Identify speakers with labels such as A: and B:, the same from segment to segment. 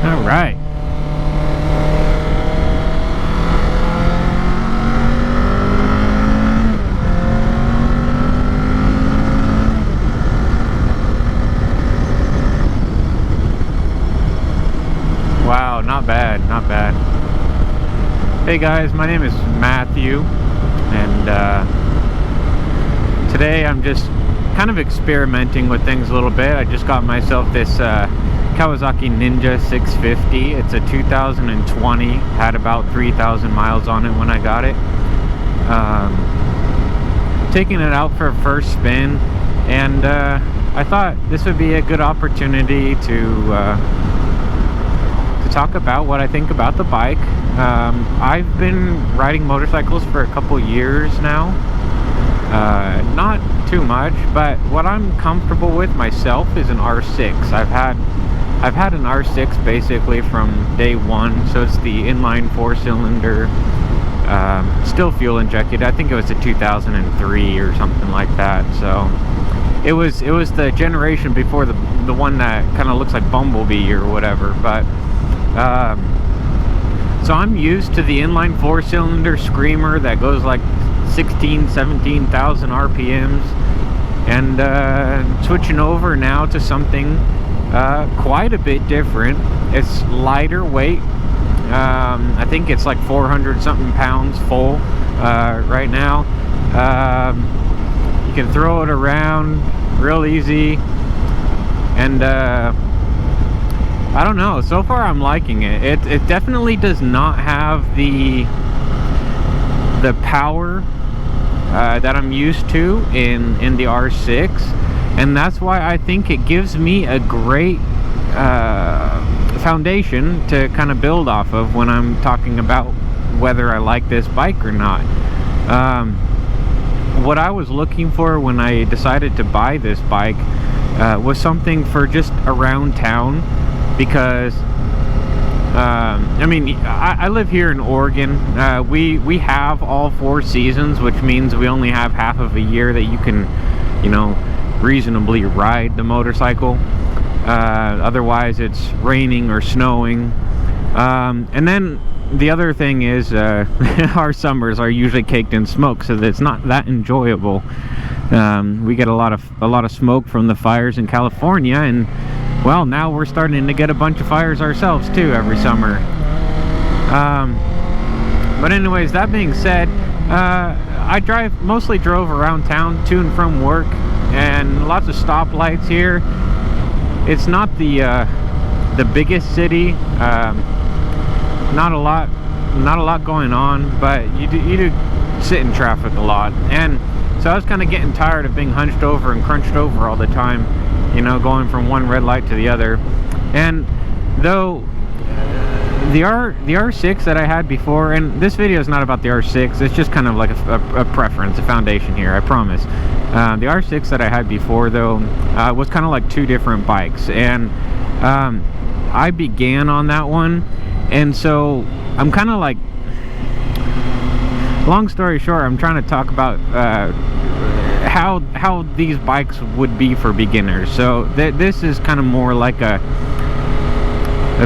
A: All right. Wow, not bad, not bad. Hey guys, my name is Matthew, and today I'm just kind of experimenting with things a little bit. I just got myself this Kawasaki Ninja 650. It's a 2020, had about 3,000 miles on it when I got it. Taking it out for a first spin, and I thought this would be a good opportunity to talk about what I think about the bike. I've been riding motorcycles for a couple years now. Not too much, but what I'm comfortable with myself is an R6. I've had an R6 basically from day one, so it's the inline 4-cylinder, still fuel injected. I think it was a 2003 or something like that. So it was the generation before the one that kind of looks like Bumblebee or whatever. But so I'm used to the inline 4-cylinder screamer that goes like 17,000 RPMs, and switching over now to something quite a bit different. It's lighter weight. I think it's like 400 something pounds full right now. You can throw it around real easy, and I don't know, so far I'm liking it. It definitely does not have the power that I'm used to in the R6, and that's why I think it gives me a great foundation to kind of build off of when I'm talking about whether I like this bike or not. What I was looking for when I decided to buy this bike was something for just around town, because I mean, I live here in Oregon. We have all 4 seasons, which means we only have half of a year that you can, you know, reasonably ride the motorcycle. Otherwise it's raining or snowing. And then the other thing is our summers are usually caked in smoke, so that it's not that enjoyable. We get a lot of smoke from the fires in California, and well, now we're starting to get a bunch of fires ourselves too every summer. But anyways, that being said, I mostly drove around town to and from work, and lots of stoplights here. It's not the biggest city. Not a lot going on, but you do sit in traffic a lot, and so I was kind of getting tired of being hunched over and crunched over all the time, you know, going from one red light to the other. And though the R6 that I had before, and this video is not about the R6, it's just kind of like a preference, a foundation here, I promise. The R6 that I had before, though, was kind of like 2 different bikes, and I began on that one, and so I'm kind of like, long story short, I'm trying to talk about how these bikes would be for beginners. So this is kind of more like a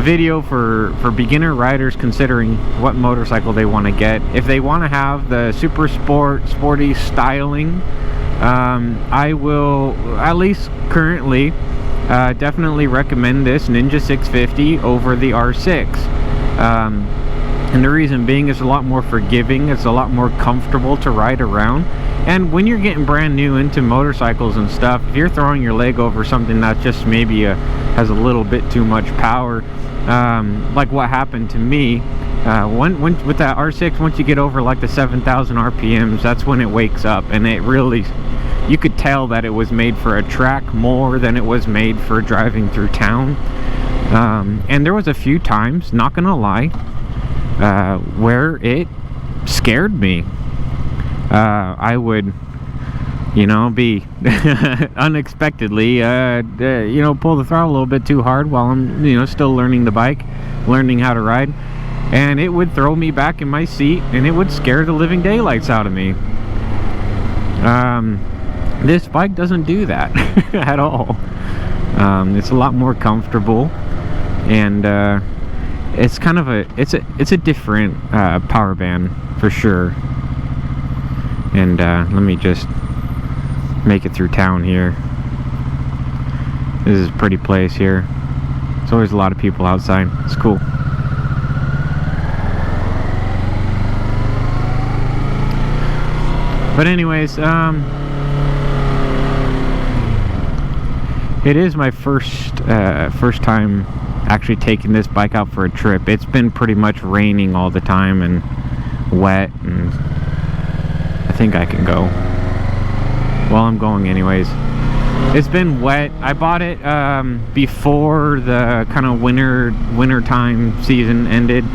A: video for beginner riders considering what motorcycle they want to get. If they want to have the super sporty styling, I will, at least currently, definitely recommend this Ninja 650 over the R6. And the reason being, it's a lot more forgiving, it's a lot more comfortable to ride around. And when you're getting brand new into motorcycles and stuff, if you're throwing your leg over something that just maybe has a little bit too much power, like what happened to me, with that R6, once you get over like the 7,000 RPMs, that's when it wakes up, and it really, you could tell that it was made for a track more than it was made for driving through town. And there was a few times, not gonna lie, where it scared me. I would, you know, be unexpectedly, you know, pull the throttle a little bit too hard while I'm, you know, still learning the bike, learning how to ride, and it would throw me back in my seat, and it would scare the living daylights out of me. This bike doesn't do that at all. It's a lot more comfortable, and it's kind of it's a different power band for sure. And let me just make it through town here. This is a pretty place here. There's always a lot of people outside. It's cool. But anyways, it is my first time actually taking this bike out for a trip. It's been pretty much raining all the time and wet, and I think I can go. Well, I'm going anyways. It's been wet. I bought it before the kind of winter time season ended,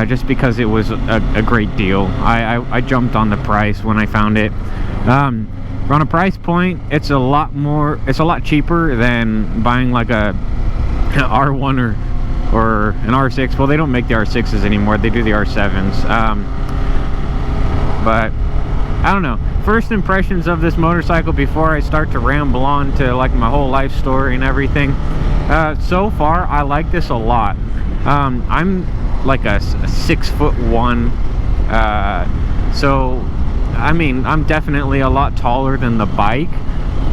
A: just because it was a great deal. I jumped on the price when I found it. On a price point, it's a lot cheaper than buying like a R1 or an R6. Well, they don't make the R6s anymore. They do the R7s. But I don't know. First impressions of this motorcycle before I start to ramble on to like my whole life story and everything. So far, I like this a lot. I'm like a 6'1", so I mean, I'm definitely a lot taller than the bike.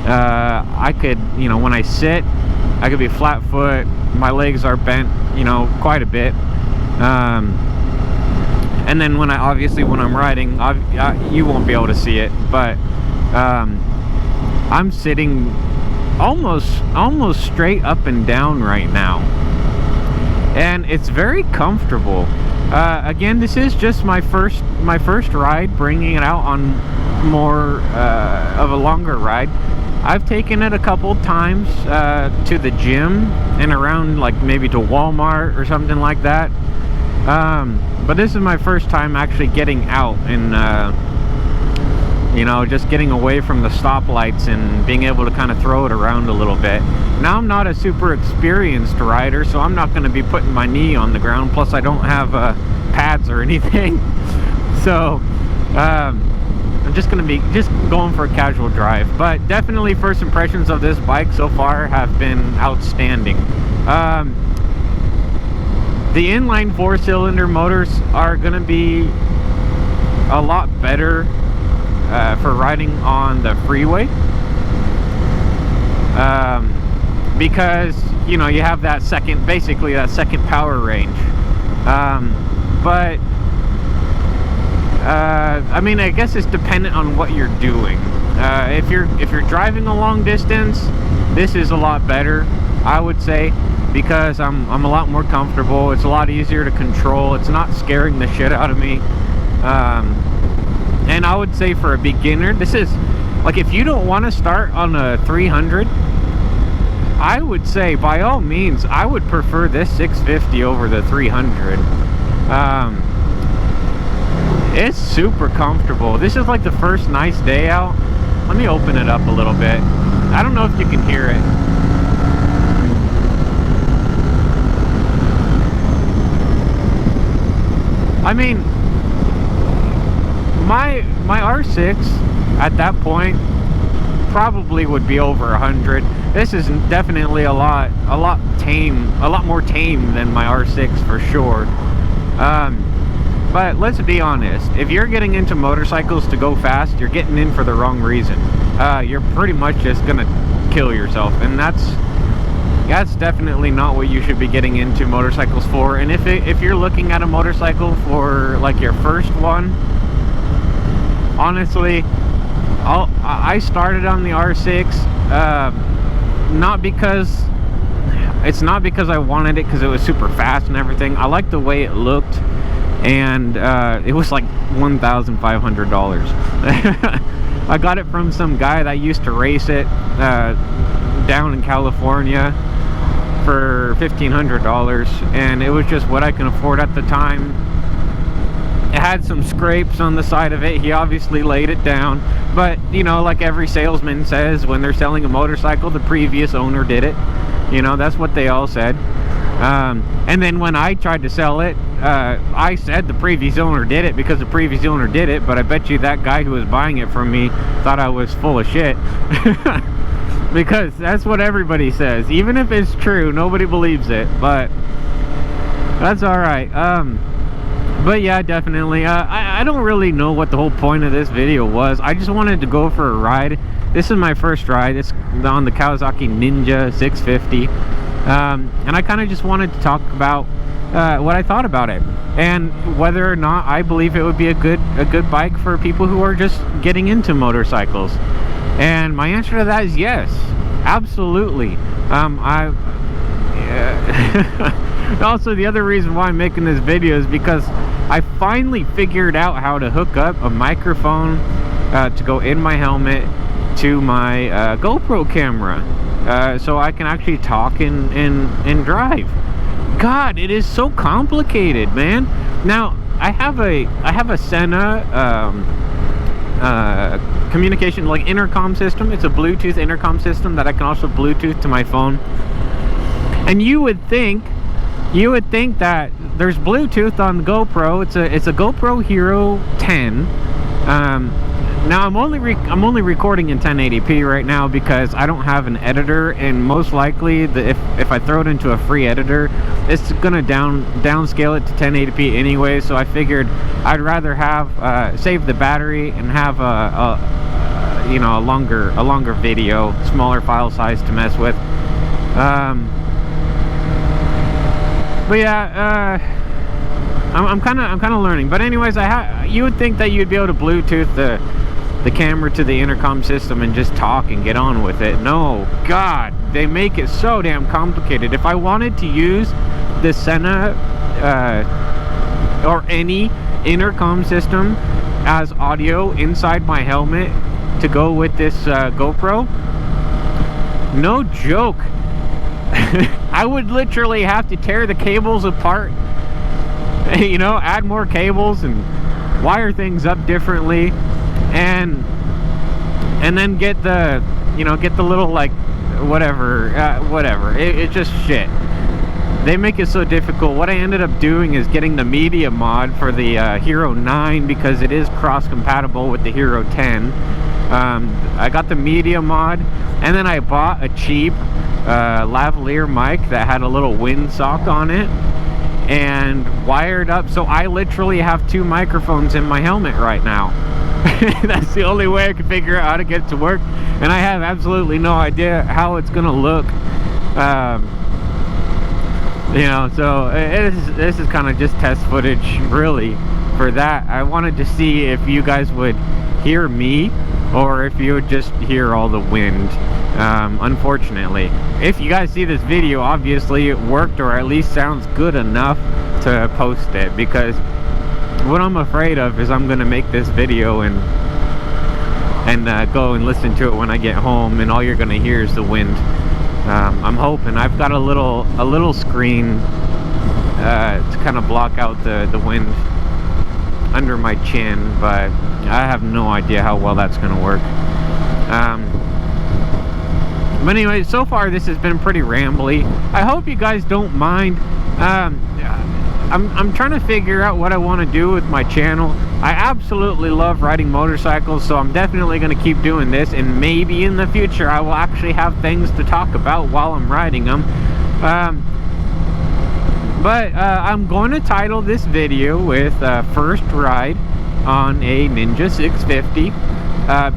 A: I could, you know, when I sit, I could be flat foot. My legs are bent, you know, quite a bit. And then when I'm riding, you won't be able to see it, but I'm sitting almost straight up and down right now, and it's very comfortable. Again, this is just my first ride, bringing it out on more of a longer ride. I've taken it a couple times to the gym and around, like maybe to Walmart or something like that. But this is my first time actually getting out and, you know, just getting away from the stoplights and being able to kind of throw it around a little bit. Now, I'm not a super experienced rider, so I'm not going to be putting my knee on the ground. Plus, I don't have pads or anything. So, I'm just going to be going for a casual drive. But definitely first impressions of this bike so far have been outstanding. The inline 4-cylinder motors are going to be a lot better for riding on the freeway, because, you know, you have that basically that second power range. But I mean, I guess it's dependent on what you're doing. If you're driving a long distance, this is a lot better, I would say, because I'm a lot more comfortable. It's a lot easier to control. It's not scaring the shit out of me. And I would say for a beginner, this is like, if you don't want to start on a 300, I would say by all means I would prefer this 650 over the 300. It's super comfortable. This is like the first nice day out. Let me open it up a little bit. I don't know if you can hear it. I mean, my R6 at that point probably would be over 100. This is definitely a lot more tame than my R6 for sure. But let's be honest, if you're getting into motorcycles to go fast, you're getting in for the wrong reason. You're pretty much just gonna kill yourself, and that's definitely not what you should be getting into motorcycles for. And if you're looking at a motorcycle for like your first one, honestly, I started on the R6, not because I wanted it because it was super fast and everything. I liked the way it looked, and it was like $1,500. I got it from some guy that used to race it down in California for $1,500, and it was just what I can afford at the time. It had some scrapes on the side of it. He obviously laid it down, but you know, like every salesman says when they're selling a motorcycle, the previous owner did it. You know, that's what they all said. And then when I tried to sell it, I said the previous owner did it because the previous owner did it, but I bet you that guy who was buying it from me thought I was full of shit. because that's what everybody says. Even if it's true, nobody believes it, but that's alright. But yeah, definitely. I don't really know what the whole point of this video was. I just wanted to go for a ride. This is my first ride. It's on the Kawasaki Ninja 650. And I kind of just wanted to talk about what I thought about it, and whether or not I believe it would be a good bike for people who are just getting into motorcycles. And my answer to that is yes, absolutely. Also, the other reason why I'm making this video is because I finally figured out how to hook up a microphone to go in my helmet to my GoPro camera, so I can actually talk and drive. God, it is so complicated, man. Now I have a Sena communication, like, intercom system. It's a Bluetooth intercom system that I can also Bluetooth to my phone. And you would think that there's Bluetooth on the GoPro. It's a GoPro Hero 10. Now I'm only recording in 1080p right now because I don't have an editor, and most likely if I throw it into a free editor, it's gonna downscale it to 1080p anyway. So I figured I'd rather have save the battery and have a longer video, smaller file size to mess with. But yeah, I'm kind of learning. But anyways, you would think that you'd be able to Bluetooth the camera to the intercom system and just talk and get on with it. No, God, they make it so damn complicated. If I wanted to use the Sena or any intercom system as audio inside my helmet to go with this GoPro, no joke, I would literally have to tear the cables apart, you know, add more cables and wire things up differently, and then get the little, like, whatever. It's just shit. They make it so difficult. What I ended up doing is getting the media mod for the Hero 9 because it is cross compatible with the Hero 10. I got the media mod, and then I bought a cheap lavalier mic that had a little windsock on it and wired up, so I literally have 2 microphones in my helmet right now. That's the only way I can figure out how to get it to work, and I have absolutely no idea how it's gonna look. You know, so this is kind of just test footage, really, for that. I wanted to see if you guys would hear me or if you would just hear all the wind. Unfortunately, if you guys see this video, obviously it worked, or at least sounds good enough to post it, because what I'm afraid of is I'm gonna make this video and go and listen to it when I get home, and all you're gonna hear is the wind. I'm hoping I've got a little screen to kind of block out the wind under my chin, but I have no idea how well that's gonna work. But anyway, so far this has been pretty rambly. I hope you guys don't mind. I'm trying to figure out what I want to do with my channel. I absolutely love riding motorcycles, so I'm definitely going to keep doing this, and maybe in the future I will actually have things to talk about while I'm riding them. But I'm going to title this video with first ride on a Ninja 650.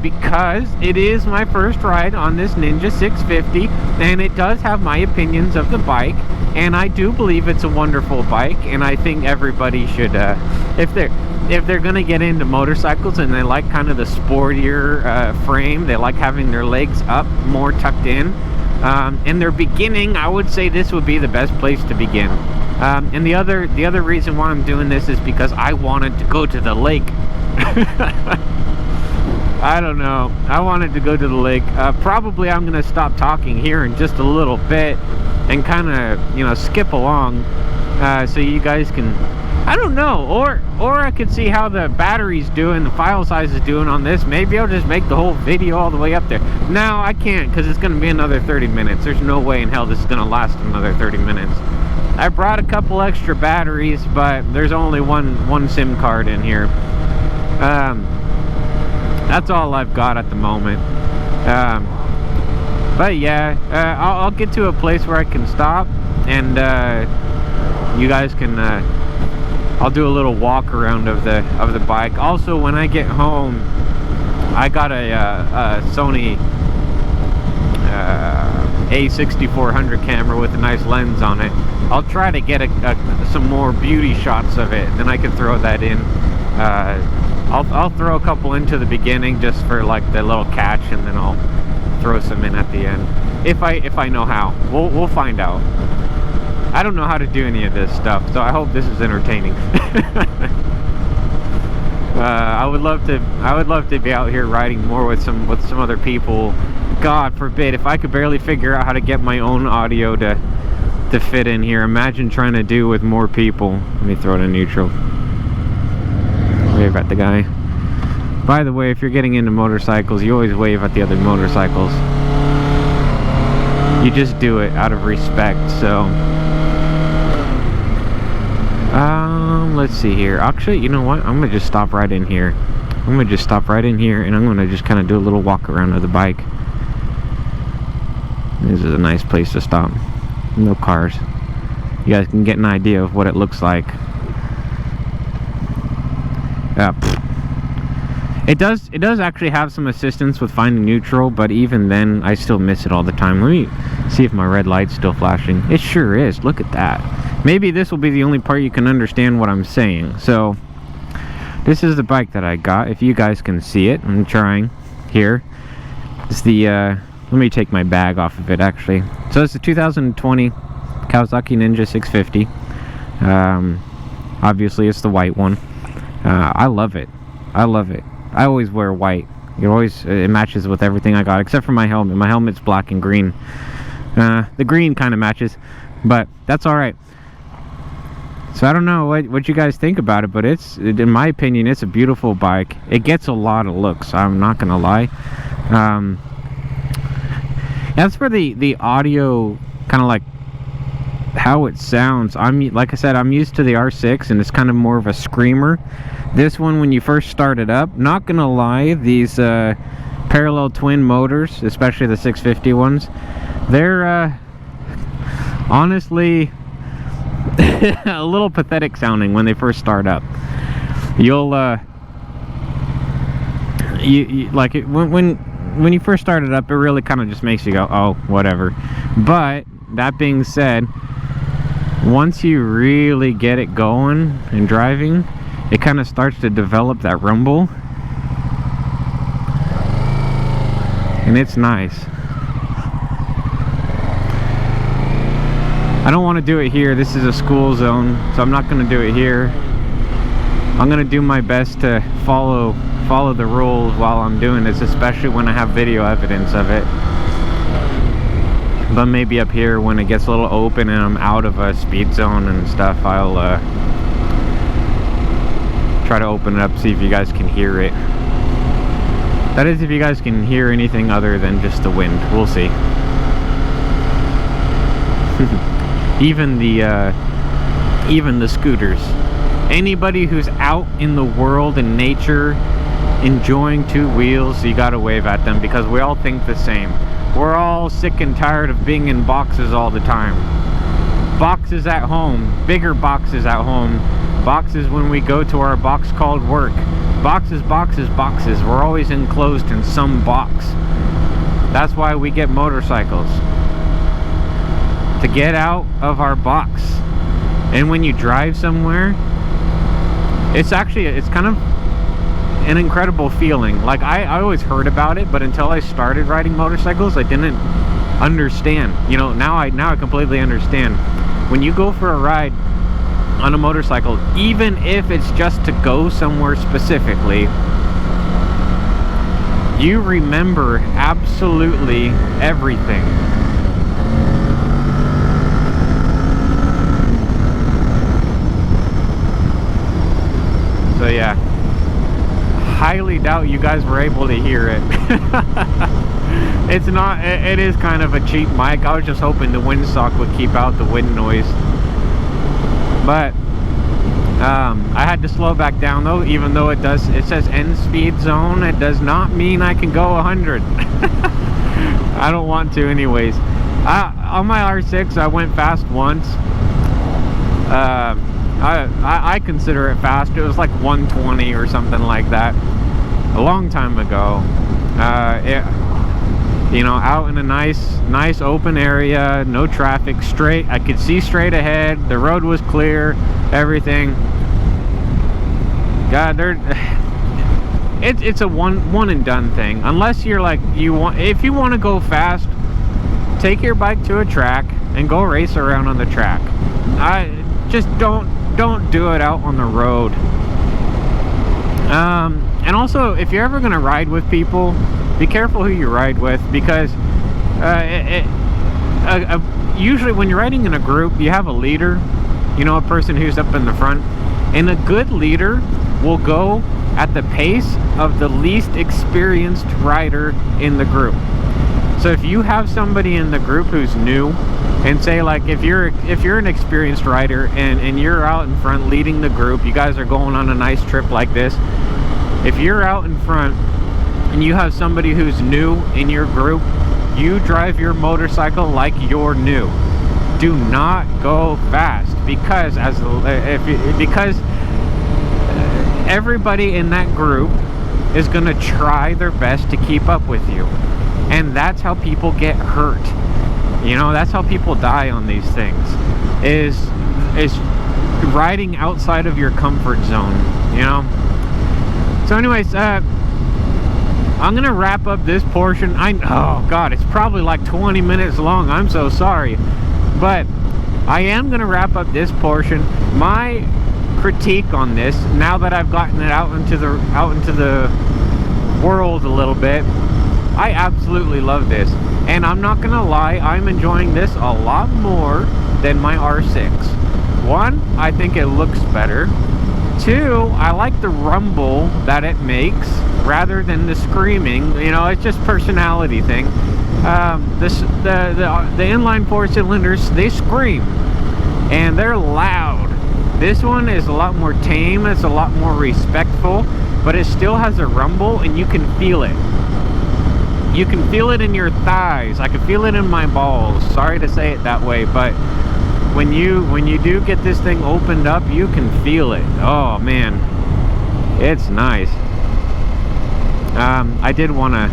A: Because it is my first ride on this Ninja 650, and it does have my opinions of the bike, and I do believe it's a wonderful bike, and I think everybody should, if they're gonna get into motorcycles and they like kind of the sportier frame, they like having their legs up, more tucked in they're beginning, I would say this would be the best place to begin. And the other reason why I'm doing this is because I wanted to go to the lake. I don't know. I wanted to go to the lake. Probably I'm going to stop talking here in just a little bit and kind of, you know, skip along so you guys can, I don't know, or I could see how the battery's doing, the file size is doing on this. Maybe I'll just make the whole video all the way up there. No, I can't, because it's going to be another 30 minutes. There's no way in hell this is going to last another 30 minutes. I brought a couple extra batteries, but there's only one SIM card in here. That's all I've got at the moment. But yeah, I'll get to a place where I can stop, and you guys can. I'll do a little walk around of the bike. Also, when I get home, I got a Sony A6400 camera with a nice lens on it. I'll try to get some more beauty shots of it, then I can throw that in. I'll throw a couple into the beginning just for like the little catch, and then I'll throw some in at the end if I know how. We'll find out. I don't know how to do any of this stuff, so I hope this is entertaining. I would love to be out here riding more with some other people. God forbid, if I could barely figure out how to get my own audio to fit in here, imagine trying to do with more people. Let me throw it in neutral. Wave at the guy. By the way, if you're getting into motorcycles, you always wave at the other motorcycles. You just do it out of respect. So let's see here. Actually, you know what? I'm gonna just stop right in here. And I'm gonna just kind of do a little walk around of the bike. This is a nice place to stop. No cars. You guys can get an idea of what it looks like. It does actually have some assistance with finding neutral, but even then I still miss it all the time. Let me see if my red light's still flashing. It sure is. Look at that. Maybe this will be the only part you can understand what I'm saying. So this is the bike that I got. If you guys can see it, I'm trying here. It's the let me take my bag off of it actually. So it's the 2020 Kawasaki Ninja 650. Obviously it's the white one. I love it. I always wear white. It matches with everything I got, except for my helmet. My helmet's black and green. The green kind of matches, but that's all right. So I don't know what you guys think about it, but in my opinion, it's a beautiful bike. It gets a lot of looks, I'm not gonna lie. As for the audio, kind of like how it sounds, like I said, I'm used to the R6, and it's kind of more of a screamer. This one, when you first start it up, not gonna lie, these parallel twin motors, especially the 650 ones, they're honestly a little pathetic sounding when they first start up. You'll you like it when you first start it up, it really kind of just makes you go, oh, whatever. But that being said, once you really get it going and driving, it kind of starts to develop that rumble, and it's nice. I don't want to do it here. This is a school zone, so I'm not going to do it here. I'm going to do my best to follow the rules while I'm doing this, especially when I have video evidence of it. But maybe up here when it gets a little open and I'm out of a speed zone and stuff, I'll try to open it up, see if you guys can hear it. That is, if you guys can hear anything other than just the wind. We'll see. Even the scooters. Anybody who's out in the world in nature enjoying two wheels, you gotta wave at them, because we all think the same. We're all sick and tired of being in boxes all the time. Boxes at home, bigger boxes at home, boxes when we go to our box called work. Boxes, boxes, boxes. We're always enclosed in some box. That's why we get motorcycles. To get out of our box. And when you drive somewhere, it's kind of an incredible feeling. Like I always heard about it, but until I started riding motorcycles, I didn't understand. You know, now I completely understand. When you go for a ride on a motorcycle, even if it's just to go somewhere specifically, you remember absolutely everything. So yeah, highly doubt you guys were able to hear it. It is kind of a cheap mic. I was just hoping the windsock would keep out the wind noise. But I had to slow back down though, even though it says end speed zone. It does not mean I can go 100. I don't want to anyways. On my R6 I went fast once. I consider it fast. It was like 120 or something like that a long time ago. You know, out in a nice open area, no traffic, straight. I could see straight ahead. The road was clear, everything. God, it's a one and done thing. Unless you're like, if you want to go fast, take your bike to a track and go race around on the track. I just don't do it out on the road. And also, if you're ever gonna ride with people, be careful who you ride with, because usually when you're riding in a group, you have a leader, you know, a person who's up in the front, and a good leader will go at the pace of the least experienced rider in the group. So if you have somebody in the group who's new, and say like if you're an experienced rider and you're out in front leading the group, you guys are going on a nice trip like this, if you're out in front and you have somebody who's new in your group, you drive your motorcycle like you're new. Do not go fast, because everybody in that group is going to try their best to keep up with you, and that's how people get hurt. You know, that's how people die on these things, is riding outside of your comfort zone, you know. So anyways, I'm gonna wrap up this portion. Oh god, it's probably like 20 minutes long. I'm so sorry, but I am gonna wrap up this portion. My critique on this, now that I've gotten it out into the world a little bit, I absolutely love this, and I'm not gonna lie, I'm enjoying this a lot more than my R6. One, I think it looks better. Two, I like the rumble that it makes rather than the screaming. You know, it's just personality thing. The inline four cylinders, they scream and they're loud. This one is a lot more tame, it's a lot more respectful, but it still has a rumble, and you can feel it. You can feel it in your thighs. I can feel it in my balls. Sorry to say it that way, but when you do get this thing opened up, you can feel it. Oh man, it's nice. I did want to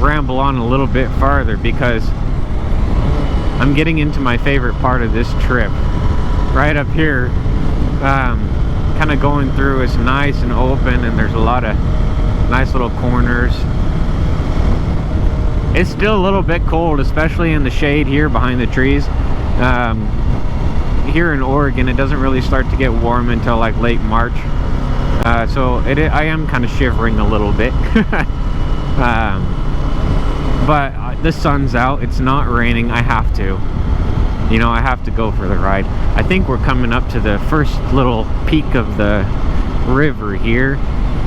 A: ramble on a little bit farther because I'm getting into my favorite part of this trip. Right up here, kind of going through, it's nice and open, and there's a lot of nice little corners. It's still a little bit cold, especially in the shade here behind the trees. Here in Oregon, it doesn't really start to get warm until like late March, so I am kind of shivering a little bit. But the sun's out, it's not raining. I have to, you know, I have to go for the ride. I think we're coming up to the first little peak of the river here.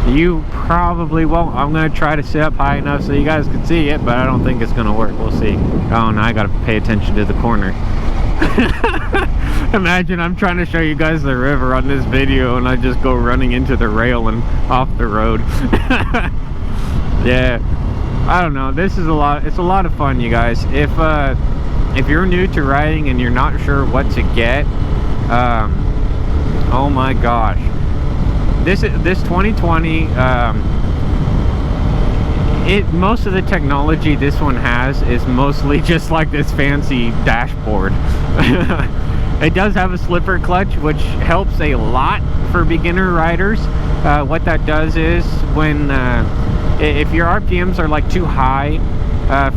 A: You probably won't. I'm going to try to sit up high enough so you guys can see it, but I don't think it's going to work. We'll see. Oh, now I got to pay attention to the corner. Imagine I'm trying to show you guys the river on this video and I just go running into the rail and off the road. Yeah, I don't know. This is it's a lot of fun, you guys. If you're new to riding and you're not sure what to get, oh my gosh, this 2020, most of the technology this one has is mostly just like this fancy dashboard. It does have a slipper clutch, which helps a lot for beginner riders. What that does is when if your RPMs are like too high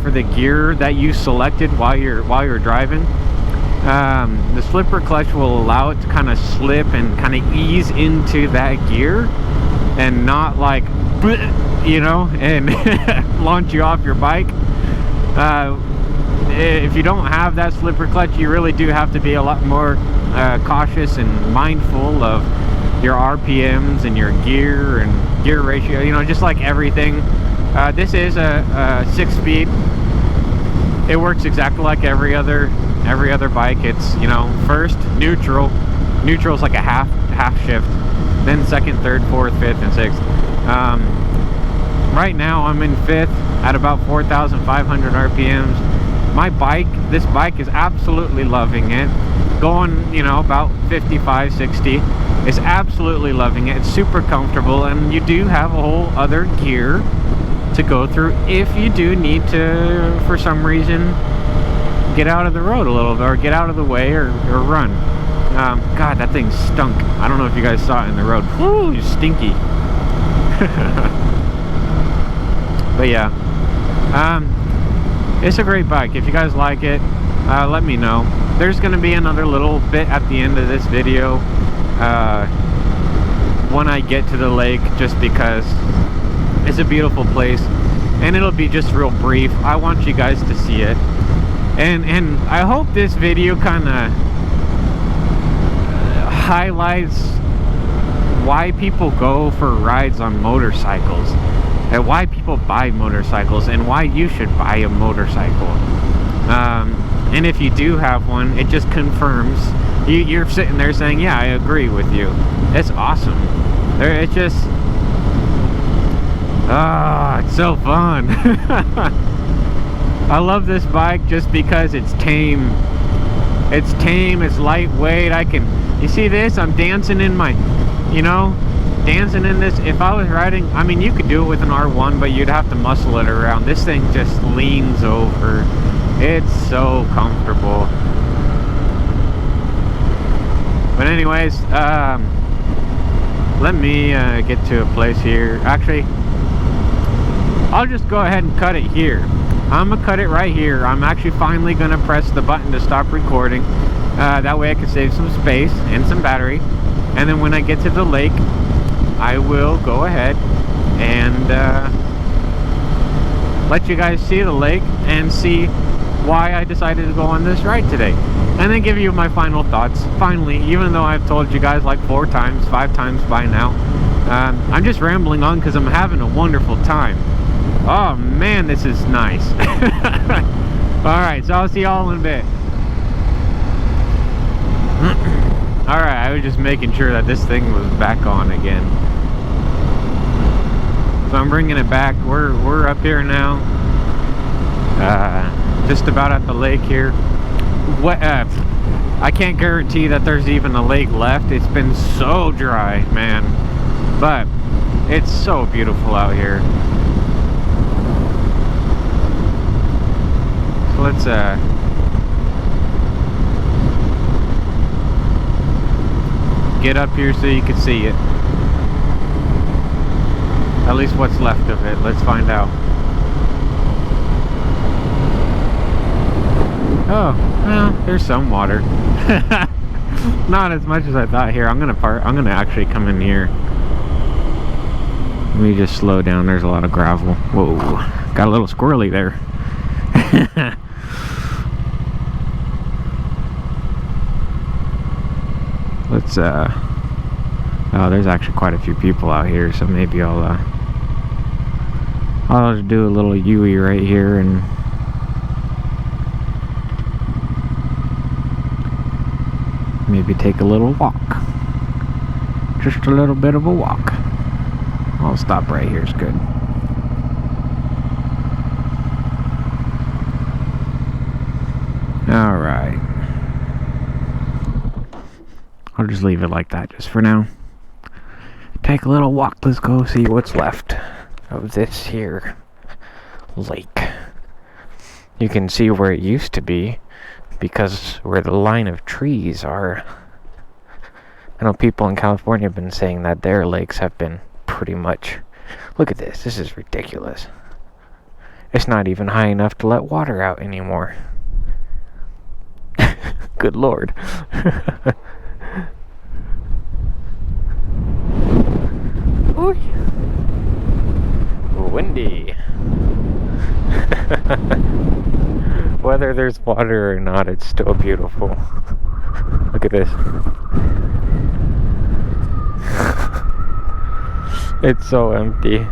A: for the gear that you selected while you're driving, the slipper clutch will allow it to kind of slip and kind of ease into that gear and not like, you know, and launch you off your bike. If you don't have that slipper clutch, you really do have to be a lot more cautious and mindful of your RPMs and your gear and gear ratio, you know, just like everything. This is a 6-speed. It works exactly like every other bike. It's, you know, first neutral is like a half shift, then second, third, fourth, fifth, and sixth. Right now I'm in 5th at about 4,500 RPMs. My bike, this bike is absolutely loving it. Going, you know, about 55, 60. Is absolutely loving it. It's super comfortable, and you do have a whole other gear to go through if you do need to, for some reason, get out of the road a little bit, or get out of the way, or run. God, that thing stunk. I don't know if you guys saw it in the road. Woo, stinky. But yeah, it's a great bike. If you guys like it, let me know. There's going to be another little bit at the end of this video when I get to the lake, just because it's a beautiful place, and it'll be just real brief. I want you guys to see it, and I hope this video kind of highlights why people go for rides on motorcycles, and why people buy motorcycles, and why you should buy a motorcycle. And if you do have one, it just confirms you're sitting there saying, yeah, I agree with you. It's awesome. It's just, it's so fun. I love this bike just because it's tame. It's tame, it's lightweight. You see this? I'm dancing in my, dancing in this. If I was riding, I mean, you could do it with an R1, but you'd have to muscle it around. This thing just leans over. It's so comfortable. But anyways, let me get to a place here. Actually, I'll just go ahead and cut it here. I'm gonna cut it right here. I'm actually finally gonna press the button to stop recording. That way I can save some space and some battery. And then when I get to the lake, I will go ahead and let you guys see the lake and see why I decided to go on this ride today, and then give you my final thoughts. Finally, even though I've told you guys like 4 times, 5 times by now, I'm just rambling on because I'm having a wonderful time. Oh man, this is nice. Alright, so I'll see y'all in a bit. Alright, I was just making sure that this thing was back on again. So I'm bringing it back. We're up here now. Just about at the lake here. I can't guarantee that there's even a lake left. It's been so dry, man. But it's so beautiful out here. So let's get up here so you can see it. At least what's left of it. Let's find out. Oh, well, there's some water. Not as much as I thought. Here, I'm gonna actually come in here. Let me just slow down. There's a lot of gravel. Whoa, got a little squirrely there. Let's oh, there's actually quite a few people out here, so maybe I'll just do a little U-ey right here and maybe take a little walk. Just a little bit of a walk. I'll stop right here, it's good. Alright. I'll just leave it like that just for now. Take a little walk. Let's go see what's left of this here lake. You can see where it used to be, because where the line of trees are. I know people in California have been saying that their lakes have been pretty much... Look at this. This is ridiculous. It's not even high enough to let water out anymore. Good Lord. Ooh. Windy. Whether there's water or not, it's still beautiful. Look at this. It's so empty.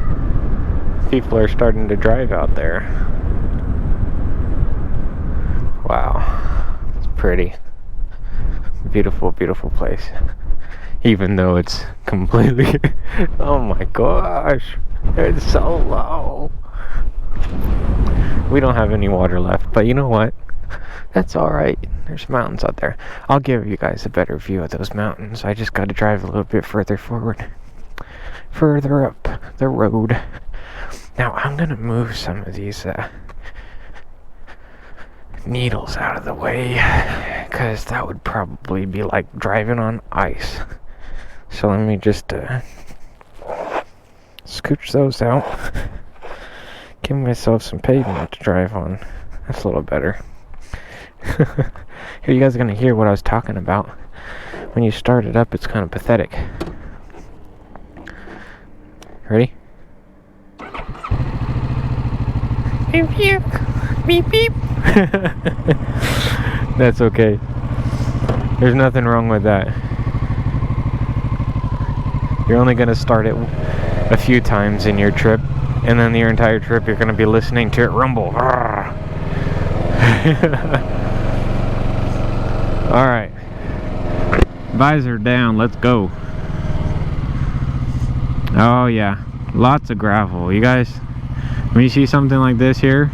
A: People are starting to drive out there. Wow. It's pretty. Beautiful, beautiful place. Even though it's completely... Oh my gosh. It's so low. We don't have any water left, but you know what? That's alright. There's mountains out there. I'll give you guys a better view of those mountains. I just got to drive a little bit further forward. Further up the road. Now, I'm going to move some of these needles out of the way, because that would probably be like driving on ice. So let me just scooch those out. Give myself some pavement to drive on. That's a little better. Here, you guys are going to hear what I was talking about. When you start it up, it's kind of pathetic. Ready? Beep, beep. Beep, beep. That's okay. There's nothing wrong with that. You're only going to start it a few times in your trip, and then your entire trip you're going to be listening to it rumble. Alright. Visor down, let's go. Oh yeah, lots of gravel. You guys, when you see something like this here,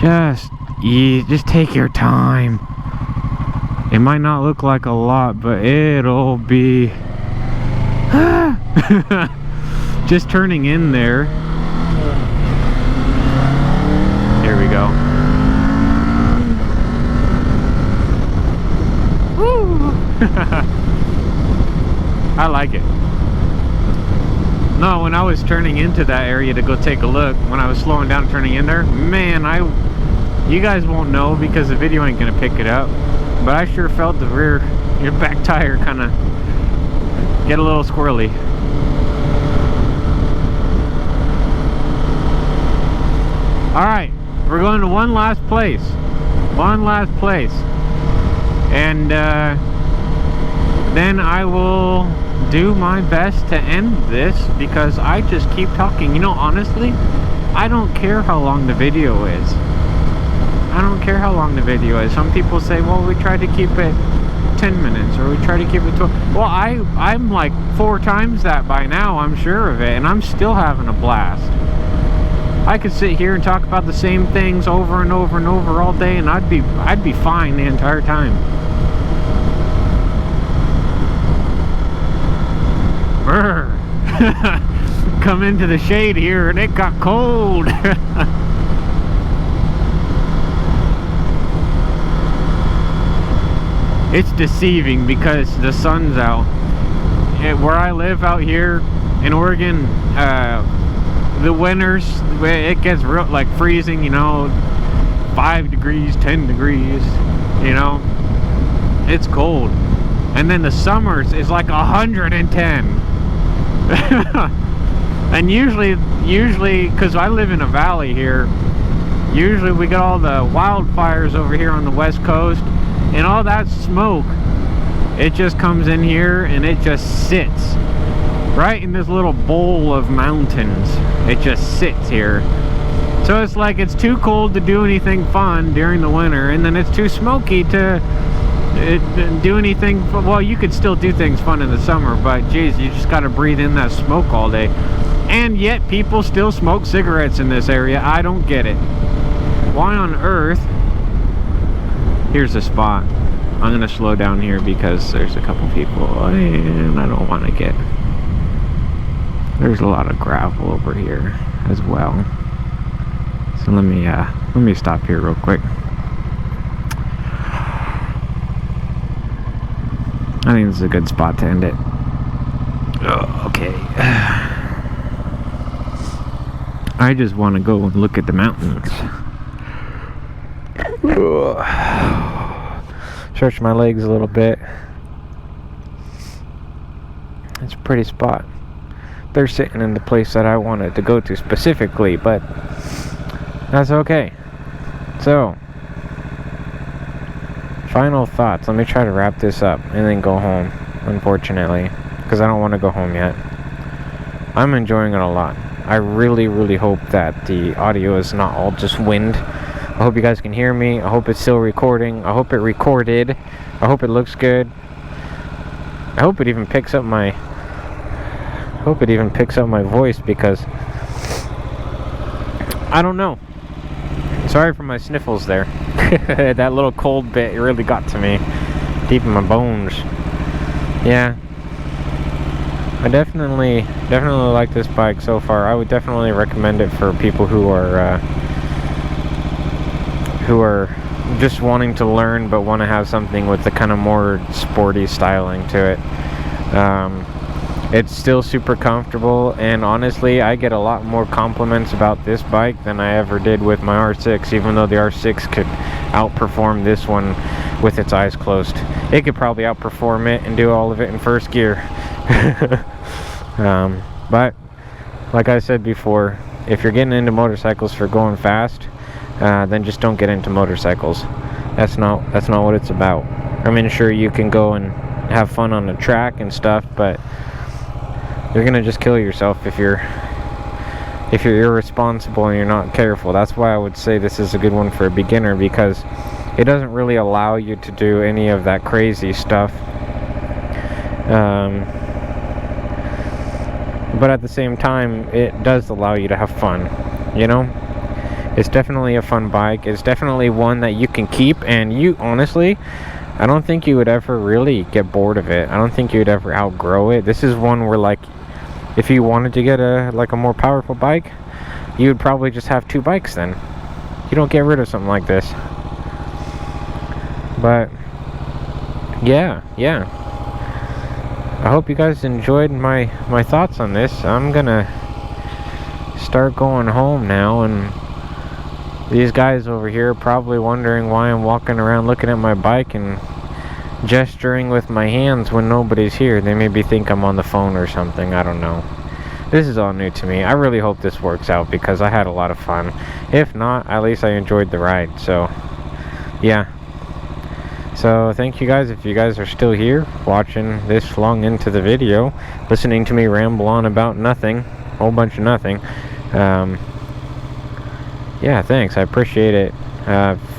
A: just take your time. It might not look like a lot, but it'll be just turning in there. Here we go. Woo! I like it. No, when I was turning into that area to go take a look, when I was slowing down turning in there, man, you guys won't know because the video ain't gonna pick it up, but I sure felt your back tire kind of get a little squirrely. Alright, we're going to one last place, and then I will do my best to end this, because I just keep talking. You know, honestly, I don't care how long the video is. Some people say, well, we try to keep it 10 minutes, or we try to keep it 12. Well, I'm like 4 times that by now, I'm sure of it, and I'm still having a blast. I could sit here and talk about the same things over and over and over all day, and I'd be fine the entire time. Come into the shade here and it got cold. It's deceiving because the sun's out. Where I live out here in Oregon, the winters, it gets real, like freezing, you know, 5 degrees, 10 degrees, you know, it's cold. And then the summers is like 110. And usually, because I live in a valley here, usually we get all the wildfires over here on the west coast, and all that smoke, it just comes in here and it just sits right in this little bowl of mountains. It just sits here. So it's like it's too cold to do anything fun during the winter, and then it's too smoky to do anything. Well, you could still do things fun in the summer, but geez, you just got to breathe in that smoke all day. And yet people still smoke cigarettes in this area. I don't get it. Why on earth? Here's the spot. I'm gonna slow down here because there's a couple people and I don't want to get, there's a lot of gravel over here as well. So let me stop here real quick. I think this is a good spot to end it. Oh, okay. I just want to go and look at the mountains. Stretch my legs a little bit. It's a pretty spot. They're sitting in the place that I wanted to go to specifically, but that's okay. So, final thoughts. Let me try to wrap this up and then go home, unfortunately, because I don't want to go home yet. I'm enjoying it a lot. I really, really hope that the audio is not all just wind. I hope you guys can hear me. I hope it's still recording. I hope it recorded. I hope it looks good. I hope it even picks up my hope it even picks up my voice, because I don't know. Sorry for my sniffles there. That little cold bit really got to me, deep in my bones. Yeah, I definitely like this bike so far. I would definitely recommend it for people who are just wanting to learn but want to have something with the kind of more sporty styling to it. It's still super comfortable, and honestly I get a lot more compliments about this bike than I ever did with my R6, even though the R6 could outperform this one with its eyes closed. It could probably outperform it and do all of it in first gear. But like I said before, if you're getting into motorcycles for going fast, then just don't get into motorcycles. That's not what it's about. I mean, sure, you can go and have fun on the track and stuff, but you're gonna just kill yourself if you're irresponsible and you're not careful. That's why I would say this is a good one for a beginner, because it doesn't really allow you to do any of that crazy stuff, but at the same time it does allow you to have fun, you know. It's definitely a fun bike. It's definitely one that you can keep, and you honestly, I don't think you would ever really get bored of it. I don't think you would ever outgrow it. This is one where, like, if you wanted to get a more powerful bike, you would probably just have 2 bikes then. You don't get rid of something like this. But yeah, I hope you guys enjoyed my thoughts on this. I'm gonna start going home now, and these guys over here are probably wondering why I'm walking around looking at my bike and gesturing with my hands when nobody's here. They maybe think I'm on the phone or something. I don't know. This is all new to me. I really hope this works out, because I had a lot of fun. If not, at least I enjoyed the ride. So yeah, so thank you guys if you guys are still here watching this long into the video, listening to me ramble on about nothing, a whole bunch of nothing. Yeah, thanks, I appreciate it.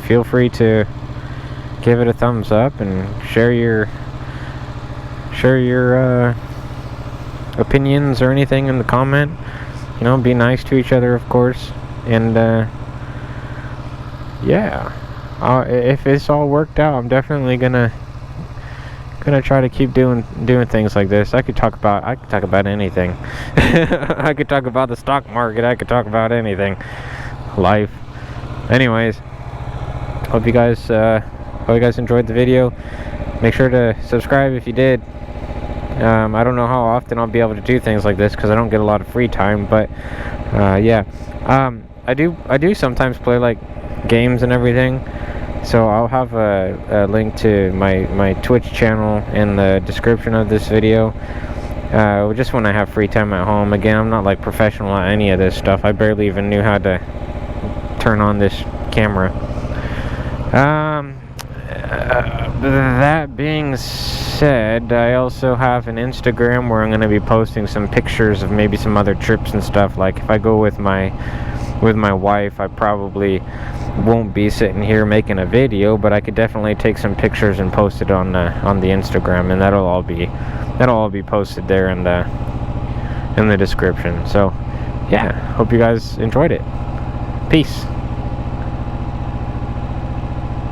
A: Feel free to give it a thumbs up and share your opinions or anything in the comment. You know, be nice to each other, of course. And yeah, if it's all worked out, I'm definitely gonna try to keep doing things like this. I could talk about anything. I could talk about the stock market. I could talk about anything. Life. Anyways, hope you guys enjoyed the video. Make sure to subscribe if you did. I don't know how often I'll be able to do things like this, because I don't get a lot of free time, but yeah, I do sometimes play like games and everything, so I'll have a link to my Twitch channel in the description of this video. Just when I have free time at home. Again, I'm not like professional at any of this stuff. I barely even knew how to turn on this camera. That being said, I also have an Instagram where I'm going to be posting some pictures of maybe some other trips and stuff. Like if I go with my wife, I probably won't be sitting here making a video, but I could definitely take some pictures and post it on the Instagram, and that'll all be posted there in the description. So yeah, hope you guys enjoyed it. Peace.